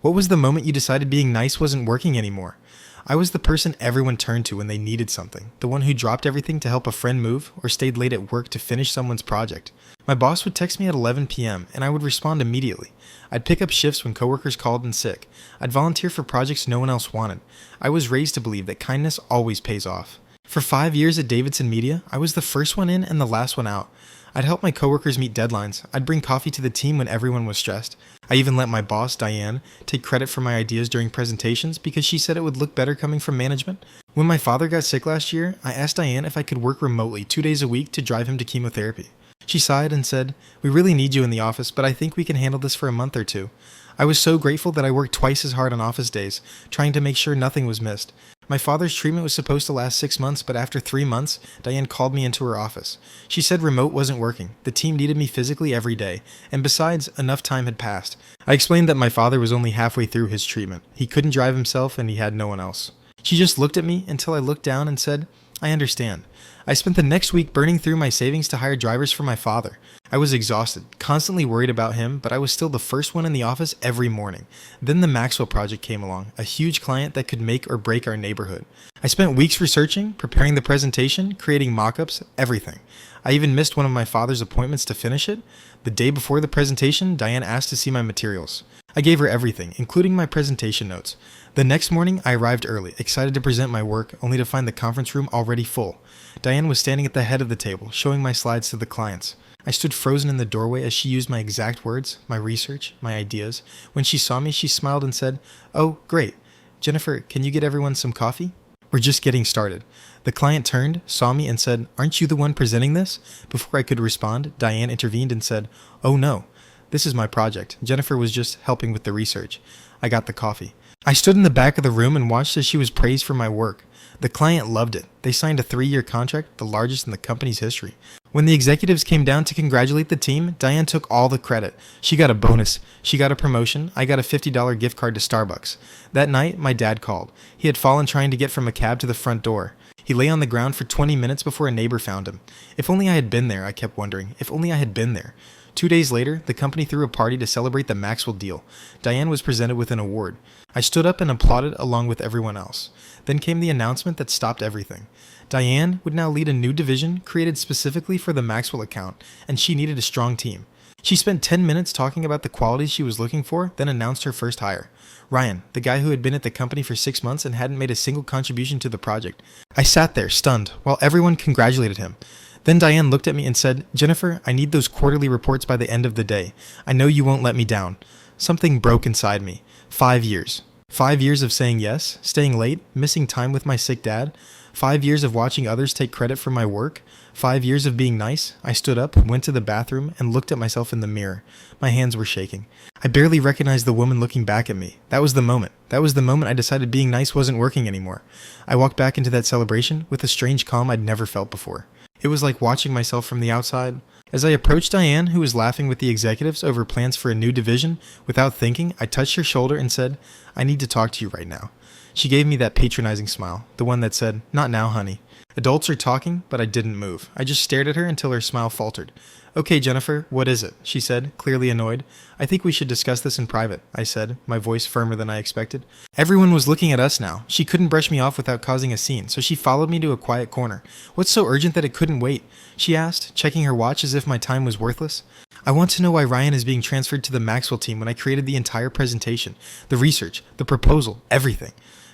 What was the moment you decided being nice wasn't working anymore? I was the person everyone turned to when they needed something, the one who dropped everything to help a friend move or stayed late at work to finish someone's project. My boss would text me at 11 p.m. and I would respond immediately. I'd pick up shifts when coworkers called in sick. I'd volunteer for projects no one else wanted. I was raised to believe that kindness always pays off. For 5 years at Davidson Media, I was the first one in and the last one out. I'd help my coworkers meet deadlines. I'd bring coffee to the team when everyone was stressed. I even let my boss, Diane, take credit for my ideas during presentations because she said it would look better coming from management. When my father got sick last year, I asked Diane if I could work remotely 2 days a week to drive him to chemotherapy. She sighed and said, "We really need you in the office, but I think we can handle this for a month or two." I was so grateful that I worked twice as hard on office days, trying to make sure nothing was missed. My father's treatment was supposed to last 6 months, but after 3 months, Diane called me into her office. She said remote wasn't working. The team needed me physically every day, and besides, enough time had passed. I explained that my father was only halfway through his treatment. He couldn't drive himself, and he had no one else. She just looked at me until I looked down and said, "I understand." I spent the next week burning through my savings to hire drivers for my father. I was exhausted, constantly worried about him, but I was still the first one in the office every morning. Then the Maxwell project came along, a huge client that could make or break our neighborhood. I spent weeks researching, preparing the presentation, creating mock-ups, everything. I even missed one of my father's appointments to finish it. The day before the presentation, Diane asked to see my materials. I gave her everything, including my presentation notes. The next morning, I arrived early, excited to present my work, only to find the conference room already full. Diane was standing at the head of the table, showing my slides to the clients. I stood frozen in the doorway as she used my exact words, my research, my ideas. When she saw me, she smiled and said, "Oh, great. Jennifer, can you get everyone some coffee? We're just getting started." The client turned, saw me, and said, "Aren't you the one presenting this?" Before I could respond, Diane intervened and said, "Oh no. This is my project. Jennifer was just helping with the research." I got the coffee. I stood in the back of the room and watched as she was praised for my work. The client loved it. They signed a 3-year contract, the largest in the company's history. When the executives came down to congratulate the team, Diane took all the credit. She got a bonus. She got a promotion. I got a $50 gift card to Starbucks. That night, my dad called. He had fallen trying to get from a cab to the front door. He lay on the ground for 20 minutes before a neighbor found him. If only I had been there, I kept wondering. If only I had been there. 2 days later, the company threw a party to celebrate the Maxwell deal. Diane was presented with an award. I stood up and applauded along with everyone else. Then came the announcement that stopped everything. Diane would now lead a new division created specifically for the Maxwell account, and she needed a strong team. She spent 10 minutes talking about the qualities she was looking for, then announced her first hire. Ryan, the guy who had been at the company for 6 months and hadn't made a single contribution to the project. I sat there, stunned, while everyone congratulated him. Then Diane looked at me and said, "Jennifer, I need those quarterly reports by the end of the day. I know you won't let me down." Something broke inside me. 5 years. 5 years of saying yes, staying late, missing time with my sick dad. 5 years of watching others take credit for my work. 5 years of being nice. I stood up, went to the bathroom, and looked at myself in the mirror. My hands were shaking. I barely recognized the woman looking back at me. That was the moment. That was the moment I decided being nice wasn't working anymore. I walked back into that celebration with a strange calm I'd never felt before. It was like watching myself from the outside. As I approached Diane, who was laughing with the executives over plans for a new division, without thinking, I touched her shoulder and said, "I need to talk to you right now." She gave me that patronizing smile, the one that said, "Not now, honey." Adults are talking, but I didn't move. I just stared at her until her smile faltered. "Okay, Jennifer, what is it?" she said, clearly annoyed. "I think we should discuss this in private," I said, my voice firmer than I expected. Everyone was looking at us now. She couldn't brush me off without causing a scene, so she followed me to a quiet corner. "What's so urgent that it couldn't wait?" she asked, checking her watch as if my time was worthless. "I want to know why Ryan is being transferred to the Maxwell team when I created the entire presentation, the research, the proposal, everything."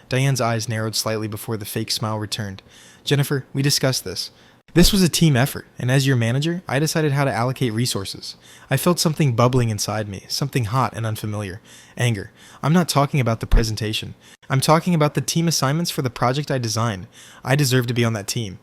Diane's eyes narrowed slightly before the fake smile returned. "Jennifer, we discussed this. This was a team effort, and as your manager, I decided how to allocate resources. I felt something bubbling inside me, something hot and unfamiliar. Anger. I'm not talking about the presentation. I'm talking about the team assignments for the project I designed. I deserve to be on that team."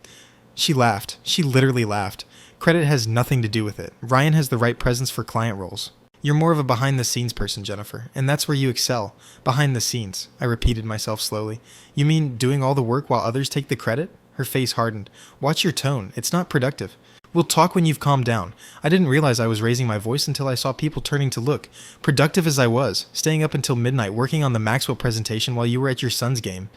She laughed. She literally laughed. "Credit has nothing to do with it. Ryan has the right presence for client roles. You're more of a behind-the-scenes person, Jennifer, and that's where you excel. Behind the scenes," I repeated myself slowly. "You mean doing all the work while others take the credit?" Her face hardened. "Watch your tone. It's not productive. We'll talk when you've calmed down." I didn't realize I was raising my voice until I saw people turning to look. Productive as I was, staying up until midnight working on the Maxwell presentation while you were at your son's game.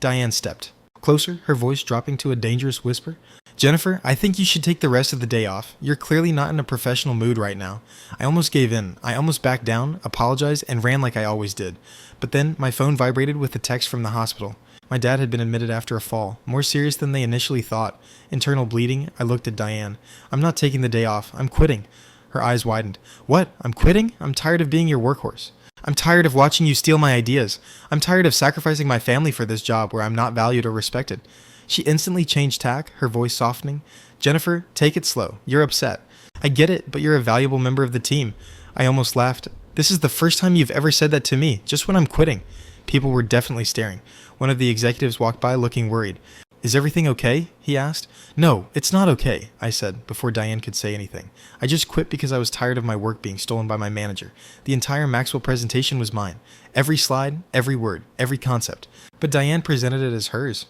Diane stepped. closer, her voice dropping to a dangerous whisper. Jennifer, I think you should take the rest of the day off. You're clearly not in a professional mood right now. I almost gave in. I almost backed down, apologized, and ran like I always did. But then my phone vibrated with a text from the hospital. My dad had been admitted after a fall, more serious than they initially thought. Internal bleeding. I looked at Diane. I'm not taking the day off. I'm quitting. Her eyes widened. What? I'm quitting? I'm tired of being your workhorse. I'm tired of watching you steal my ideas. I'm tired of sacrificing my family for this job where I'm not valued or respected. She instantly changed tack, her voice softening. Jennifer, take it slow. You're upset. I get it, but you're a valuable member of the team. I almost laughed. This is the first time you've ever said that to me, just when I'm quitting. People were definitely staring. One of the executives walked by looking worried. Is everything okay? He asked. No, it's not okay, I said, before Diane could say anything. I just quit because I was tired of my work being stolen by my manager. The entire Maxwell presentation was mine. Every slide, every word, every concept. But Diane presented it as hers.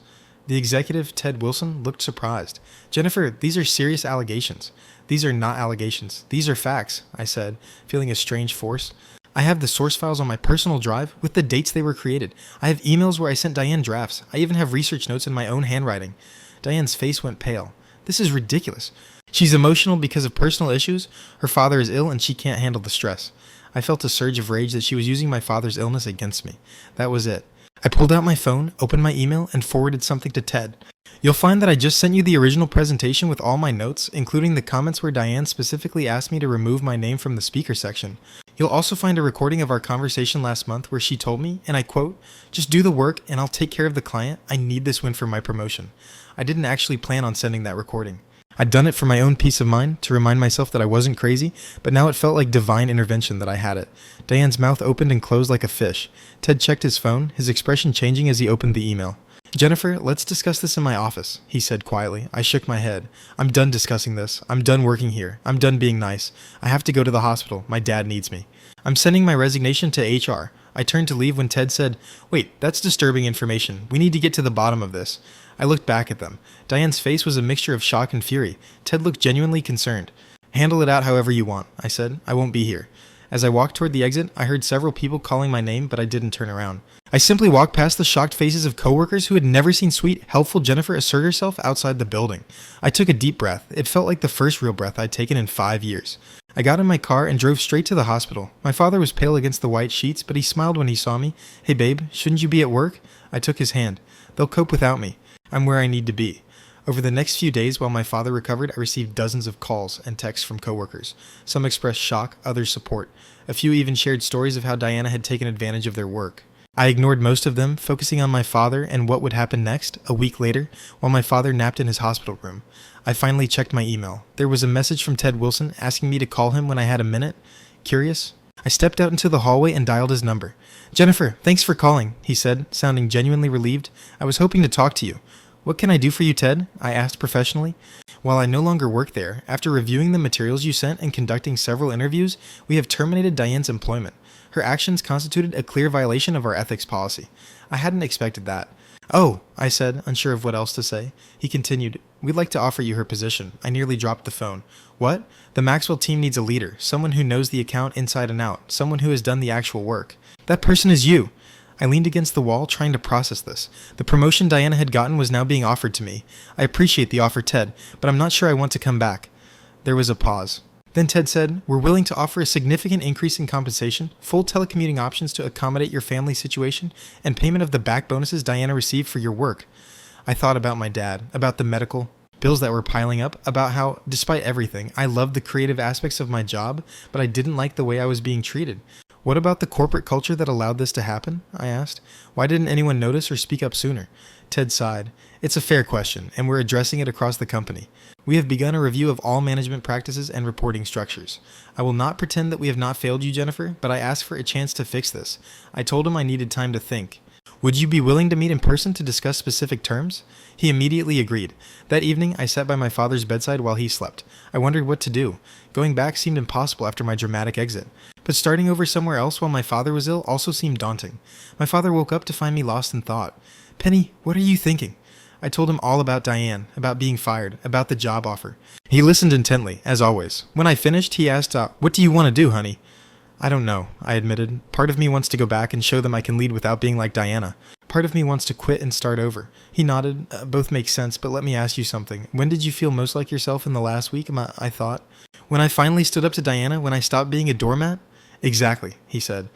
The executive, Ted Wilson, looked surprised. Jennifer, these are serious allegations. These are not allegations. These are facts, I said, feeling a strange force. I have the source files on my personal drive with the dates they were created. I have emails where I sent Diane drafts. I even have research notes in my own handwriting. Diane's face went pale. This is ridiculous. She's emotional because of personal issues. Her father is ill and she can't handle the stress. I felt a surge of rage that she was using my father's illness against me. That was it. I pulled out my phone, opened my email, and forwarded something to Ted. You'll find that I just sent you the original presentation with all my notes, including the comments where Diane specifically asked me to remove my name from the speaker section. You'll also find a recording of our conversation last month where she told me, and I quote, "Just do the work and I'll take care of the client. I need this win for my promotion." I didn't actually plan on sending that recording. I'd done it for my own peace of mind, to remind myself that I wasn't crazy, but now it felt like divine intervention that I had it. Diane's mouth opened and closed like a fish. Ted checked his phone, his expression changing as he opened the email. Jennifer, let's discuss this in my office, he said quietly. I shook my head. I'm done discussing this. I'm done working here. I'm done being nice. I have to go to the hospital. My dad needs me. I'm sending my resignation to HR. I turned to leave when Ted said, Wait, that's disturbing information. We need to get to the bottom of this. I looked back at them. Diane's face was a mixture of shock and fury. Ted looked genuinely concerned. Handle it out however you want, I said. I won't be here. As I walked toward the exit, I heard several people calling my name, but I didn't turn around. I simply walked past the shocked faces of coworkers who had never seen sweet, helpful Jennifer assert herself outside the building. I took a deep breath. It felt like the first real breath I'd taken in 5 years. I got in my car and drove straight to the hospital. My father was pale against the white sheets, but he smiled when he saw me. Hey babe, shouldn't you be at work? I took his hand. They'll cope without me. I'm where I need to be. Over the next few days while my father recovered, I received dozens of calls and texts from coworkers. Some expressed shock, others support. A few even shared stories of how Diana had taken advantage of their work. I ignored most of them, focusing on my father and what would happen next, a week later, while my father napped in his hospital room. I finally checked my email. There was a message from Ted Wilson asking me to call him when I had a minute. Curious? I stepped out into the hallway and dialed his number. Jennifer, thanks for calling, he said, sounding genuinely relieved. I was hoping to talk to you. What can I do for you, Ted? I asked professionally. While I no longer work there, after reviewing the materials you sent and conducting several interviews, we have terminated Diane's employment. Her actions constituted a clear violation of our ethics policy. I hadn't expected that. Oh, I said, unsure of what else to say. He continued, We'd like to offer you her position. I nearly dropped the phone. What? The Maxwell team needs a leader, someone who knows the account inside and out, someone who has done the actual work. That person is you. I leaned against the wall, trying to process this. The promotion Diana had gotten was now being offered to me. I appreciate the offer, Ted, but I'm not sure I want to come back. There was a pause. Then Ted said, We're willing to offer a significant increase in compensation, full telecommuting options to accommodate your family situation, and payment of the back bonuses Diana received for your work. I thought about my dad, about the medical bills that were piling up, about how, despite everything, I loved the creative aspects of my job, but I didn't like the way I was being treated. What about the corporate culture that allowed this to happen? I asked. Why didn't anyone notice or speak up sooner? Ted sighed. It's a fair question, and we're addressing it across the company. We have begun a review of all management practices and reporting structures. I will not pretend that we have not failed you, Jennifer, but I asked for a chance to fix this. I told him I needed time to think. Would you be willing to meet in person to discuss specific terms? He immediately agreed. That evening, I sat by my father's bedside while he slept. I wondered what to do. Going back seemed impossible after my dramatic exit. But starting over somewhere else while my father was ill also seemed daunting. My father woke up to find me lost in thought. Penny, what are you thinking? I told him all about Diane, about being fired, about the job offer. He listened intently, as always. When I finished, he asked, What do you want to do, honey? I don't know, I admitted. Part of me wants to go back and show them I can lead without being like Diana. Part of me wants to quit and start over. He nodded. Both make sense, but let me ask you something. When did you feel most like yourself in the last week? I thought. When I finally stood up to Diana, when I stopped being a doormat? Exactly, he said.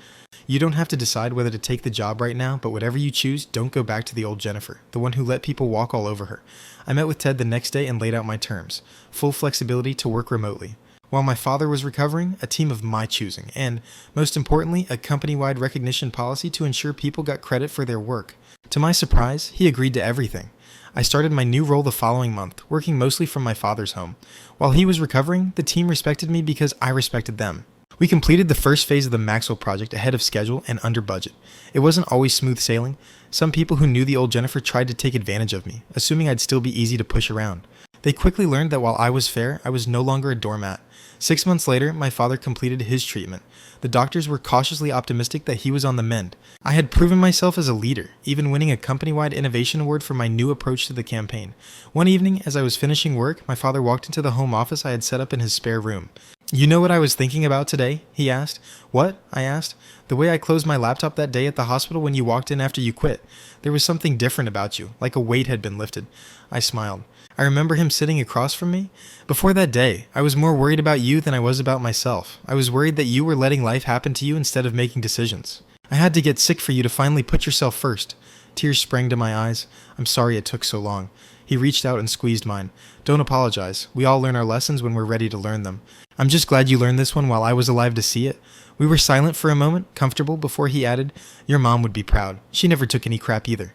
You don't have to decide whether to take the job right now, but whatever you choose, don't go back to the old Jennifer, the one who let people walk all over her. I met with Ted the next day and laid out my terms. Full flexibility to work remotely. While my father was recovering, a team of my choosing, and, most importantly, a company-wide recognition policy to ensure people got credit for their work. To my surprise, he agreed to everything. I started my new role the following month, working mostly from my father's home. While he was recovering, the team respected me because I respected them. We completed the first phase of the Maxwell project ahead of schedule and under budget. It wasn't always smooth sailing. Some people who knew the old Jennifer tried to take advantage of me, assuming I'd still be easy to push around. They quickly learned that while I was fair, I was no longer a doormat. 6 months later, my father completed his treatment. The doctors were cautiously optimistic that he was on the mend. I had proven myself as a leader, even winning a company-wide innovation award for my new approach to the campaign. One evening, as I was finishing work, my father walked into the home office I had set up in his spare room. You know what I was thinking about today? He asked. What? I asked. The way I closed my laptop that day at the hospital when you walked in after you quit. There was something different about you, like a weight had been lifted. I smiled. I remember him sitting across from me. Before that day, I was more worried about you than I was about myself. I was worried that you were letting life happen to you instead of making decisions. I had to get sick for you to finally put yourself first. Tears sprang to my eyes. I'm sorry it took so long. He reached out and squeezed mine. Don't apologize. We all learn our lessons when we're ready to learn them. I'm just glad you learned this one while I was alive to see it. We were silent for a moment, comfortable, before he added, Your mom would be proud. She never took any crap either.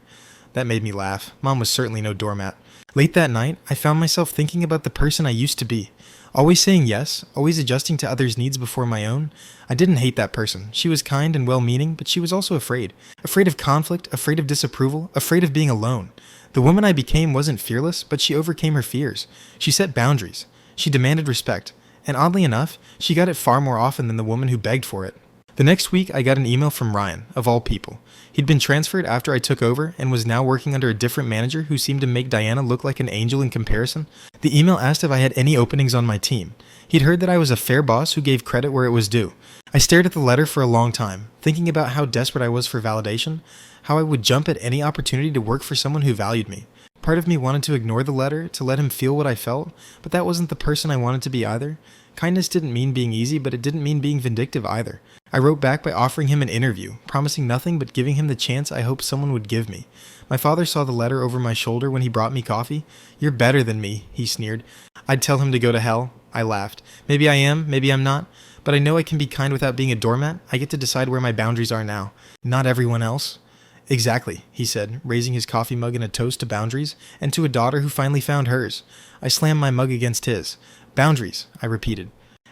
That made me laugh. Mom was certainly no doormat. Late that night, I found myself thinking about the person I used to be. Always saying yes, always adjusting to others' needs before my own. I didn't hate that person. She was kind and well-meaning, but she was also afraid. Afraid of conflict, afraid of disapproval, afraid of being alone. The woman I became wasn't fearless, but she overcame her fears. She set boundaries. She demanded respect. And oddly enough, she got it far more often than the woman who begged for it. The next week, I got an email from Ryan, of all people. He'd been transferred after I took over and was now working under a different manager who seemed to make Diana look like an angel in comparison. The email asked if I had any openings on my team. He'd heard that I was a fair boss who gave credit where it was due. I stared at the letter for a long time, thinking about how desperate I was for validation, how I would jump at any opportunity to work for someone who valued me. Part of me wanted to ignore the letter, to let him feel what I felt, but that wasn't the person I wanted to be either. Kindness didn't mean being easy, but it didn't mean being vindictive either. I wrote back by offering him an interview, promising nothing but giving him the chance I hoped someone would give me. My father saw the letter over my shoulder when he brought me coffee. You're better than me, he sneered. I'd tell him to go to hell. I laughed. Maybe I am, maybe I'm not. But I know I can be kind without being a doormat. I get to decide where my boundaries are now. Not everyone else. Exactly, he said, raising his coffee mug in a toast to boundaries, and to a daughter who finally found hers. I slammed my mug against his. Boundaries, I repeated.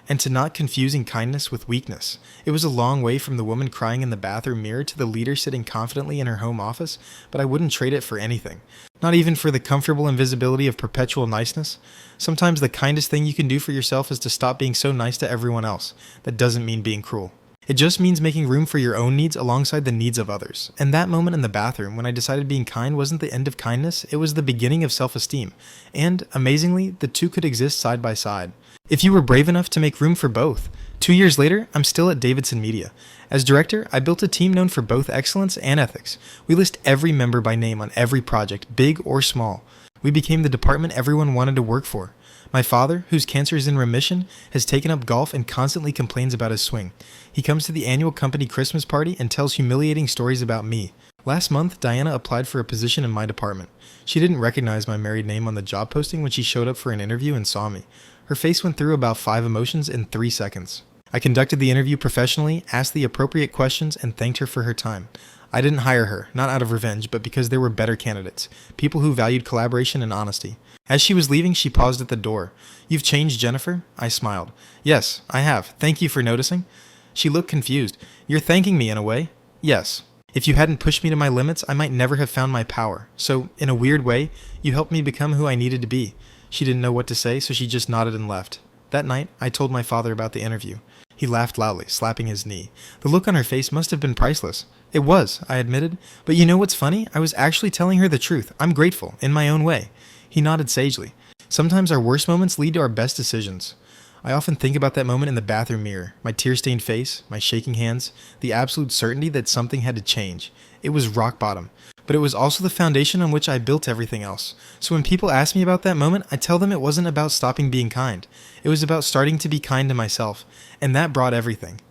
And to not confusing kindness with weakness. It was a long way from the woman crying in the bathroom mirror to the leader sitting confidently in her home office, but I wouldn't trade it for anything. Not even for the comfortable invisibility of perpetual niceness. Sometimes the kindest thing you can do for yourself is to stop being so nice to everyone else. That doesn't mean being cruel. It just means making room for your own needs alongside the needs of others. And that moment in the bathroom when I decided being kind wasn't the end of kindness, it was the beginning of self-esteem. And, amazingly, the two could exist side by side. If you were brave enough to make room for both. 2 years later, I'm still at Davidson Media. As director, I built a team known for both excellence and ethics. We list every member by name on every project, big or small. We became the department everyone wanted to work for. My father, whose cancer is in remission, has taken up golf and constantly complains about his swing. He comes to the annual company Christmas party and tells humiliating stories about me. Last month, Diana applied for a position in my department. She didn't recognize my married name on the job posting when she showed up for an interview and saw me. Her face went through about 5 emotions in 3 seconds. I conducted the interview professionally, asked the appropriate questions, and thanked her for her time. I didn't hire her, not out of revenge, but because there were better candidates, people who valued collaboration and honesty. As she was leaving, she paused at the door. You've changed, Jennifer? I smiled. Yes, I have. Thank you for noticing. She looked confused. You're thanking me in a way? Yes. If you hadn't pushed me to my limits, I might never have found my power. So, in a weird way, you helped me become who I needed to be. She didn't know what to say, so she just nodded and left. That night, I told my father about the interview. He laughed loudly, slapping his knee. The look on her face must have been priceless. It was, I admitted. But you know what's funny? I was actually telling her the truth. I'm grateful, in my own way. He nodded sagely. Sometimes our worst moments lead to our best decisions. I often think about that moment in the bathroom mirror, my tear-stained face, my shaking hands, the absolute certainty that something had to change. It was rock bottom. but it was also the foundation on which I built everything else. So when people ask me about that moment, I tell them it wasn't about stopping being kind. It was about starting to be kind to myself, and that brought everything.